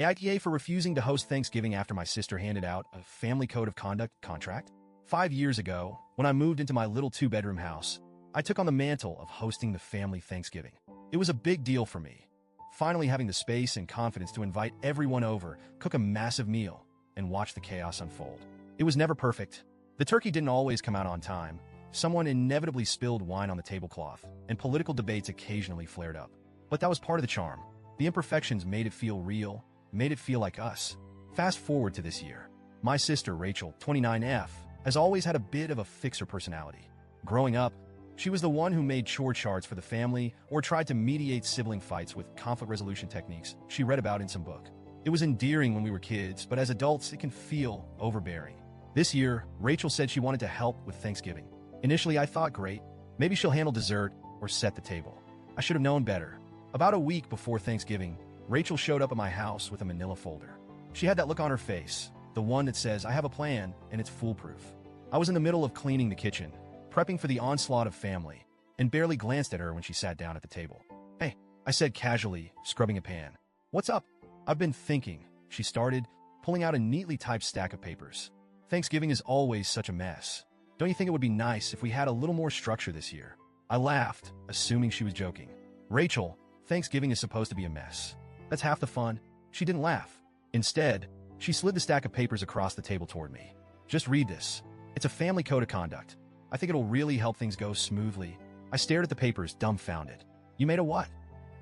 AITA for refusing to host Thanksgiving after my sister handed out a family code of conduct contract. 5 years ago, when I moved into my little two-bedroom house, I took on the mantle of hosting the family Thanksgiving. It was a big deal for me, finally having the space and confidence to invite everyone over, cook a massive meal, and watch the chaos unfold. It was never perfect. The turkey didn't always come out on time. Someone inevitably spilled wine on the tablecloth, and political debates occasionally flared up. But that was part of the charm. The imperfections made it feel real, made it feel like us. Fast forward to this year. My sister, Rachel, 29F, has always had a bit of a fixer personality. Growing up, she was the one who made chore charts for the family or tried to mediate sibling fights with conflict resolution techniques she read about in some book. It was endearing when we were kids, but as adults, it can feel overbearing. This year, Rachel said she wanted to help with Thanksgiving. Initially, I thought, great, maybe she'll handle dessert or set the table. I should have known better. About a week before Thanksgiving, Rachel showed up at my house with a manila folder. She had that look on her face, the one that says, I have a plan, and it's foolproof. I was in the middle of cleaning the kitchen, prepping for the onslaught of family, and barely glanced at her when she sat down at the table. Hey, I said casually, scrubbing a pan. What's up? I've been thinking, she started, pulling out a neatly typed stack of papers. Thanksgiving is always such a mess. Don't you think it would be nice if we had a little more structure this year? I laughed, assuming she was joking. Rachel, Thanksgiving is supposed to be a mess. That's half the fun. She didn't laugh. Instead, she slid the stack of papers across the table toward me. Just read this. It's a family code of conduct. I think it'll really help things go smoothly. I stared at the papers, dumbfounded. You made a what?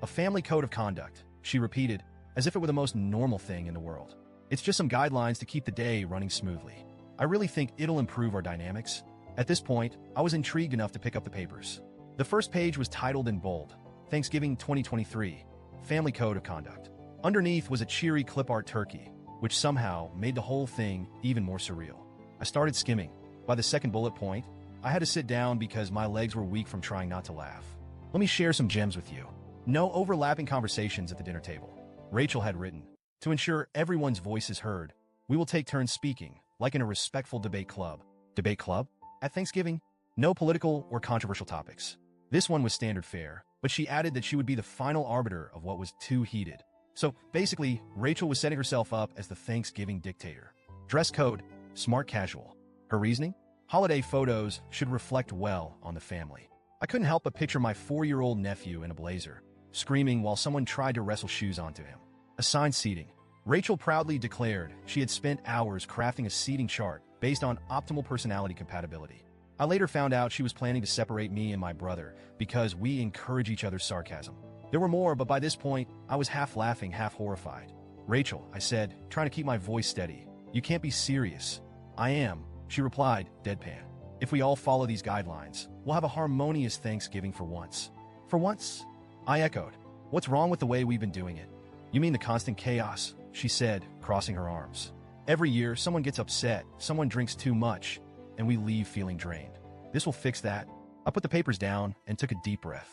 A family code of conduct, she repeated, as if it were the most normal thing in the world. It's just some guidelines to keep the day running smoothly. I really think it'll improve our dynamics. At this point, I was intrigued enough to pick up the papers. The first page was titled in bold, Thanksgiving 2023, Family Code of Conduct. Underneath was a cheery clip art turkey, which somehow made the whole thing even more surreal. I started skimming. By the second bullet point, I had to sit down because my legs were weak from trying not to laugh. Let me share some gems with you. No overlapping conversations at the dinner table. Rachel had written, to ensure everyone's voice is heard, we will take turns speaking, like in a respectful debate club. Debate club? At Thanksgiving? No political or controversial topics. This one was standard fare, but she added that she would be the final arbiter of what was too heated. So basically, Rachel was setting herself up as the Thanksgiving dictator. Dress code, smart casual. Her reasoning? Holiday photos should reflect well on the family. I couldn't help but picture my 4-year-old nephew in a blazer, screaming while someone tried to wrestle shoes onto him. Assigned seating. Rachel proudly declared she had spent hours crafting a seating chart based on optimal personality compatibility. I later found out she was planning to separate me and my brother because we encourage each other's sarcasm. There were more, but by this point, I was half laughing, half horrified. Rachel, I said, trying to keep my voice steady. You can't be serious. I am, she replied, deadpan. If we all follow these guidelines, we'll have a harmonious Thanksgiving for once. For once? I echoed. What's wrong with the way we've been doing it? You mean the constant chaos, she said, crossing her arms. Every year, someone gets upset, someone drinks too much, and we leave feeling drained. This will fix that. I put the papers down and took a deep breath.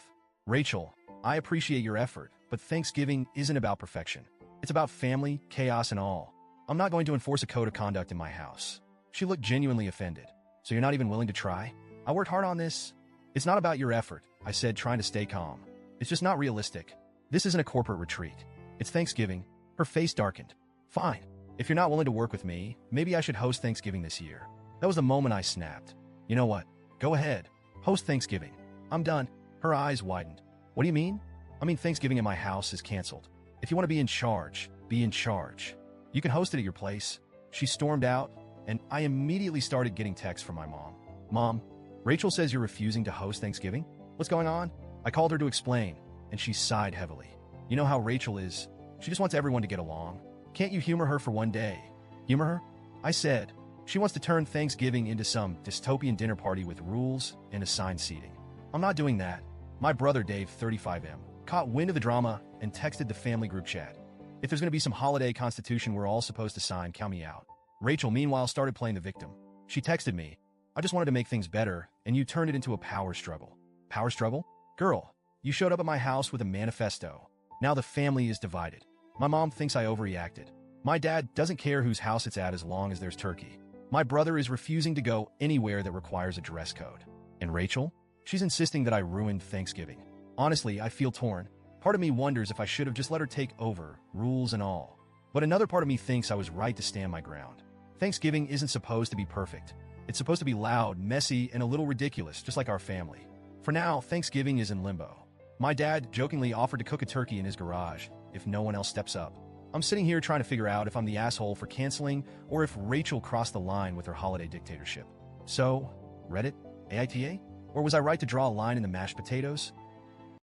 Rachel, I appreciate your effort, but Thanksgiving isn't about perfection. It's about family, chaos, and all. I'm not going to enforce a code of conduct in my house. She looked genuinely offended. So you're not even willing to try? I worked hard on this. It's not about your effort, I said, trying to stay calm. It's just not realistic. This isn't a corporate retreat. It's Thanksgiving. Her face darkened. Fine. If you're not willing to work with me, maybe I should host Thanksgiving this year. That was the moment I snapped. You know what? Go ahead. Host Thanksgiving. I'm done. Her eyes widened. What do you mean? I mean Thanksgiving in my house is canceled. If you want to be in charge, be in charge. You can host it at your place. She stormed out, and I immediately started getting texts from my mom. Mom, Rachel says you're refusing to host Thanksgiving? What's going on? I called her to explain, and she sighed heavily. You know how Rachel is. She just wants everyone to get along. Can't you humor her for one day? Humor her? I said. She wants to turn Thanksgiving into some dystopian dinner party with rules and assigned seating. I'm not doing that. My brother Dave, 35M, caught wind of the drama and texted the family group chat. If there's going to be some holiday constitution we're all supposed to sign, count me out. Rachel, meanwhile, started playing the victim. She texted me, I just wanted to make things better, and you turned it into a power struggle. Power struggle? Girl, you showed up at my house with a manifesto. Now the family is divided. My mom thinks I overreacted. My dad doesn't care whose house it's at as long as there's turkey. My brother is refusing to go anywhere that requires a dress code. And Rachel? She's insisting that I ruined Thanksgiving. Honestly, I feel torn. Part of me wonders if I should have just let her take over, rules and all. But another part of me thinks I was right to stand my ground. Thanksgiving isn't supposed to be perfect. It's supposed to be loud, messy, and a little ridiculous, just like our family. For now, Thanksgiving is in limbo. My dad jokingly offered to cook a turkey in his garage if no one else steps up. I'm sitting here trying to figure out if I'm the asshole for canceling or if Rachel crossed the line with her holiday dictatorship. So, Reddit? AITA? Or was I right to draw a line in the mashed potatoes?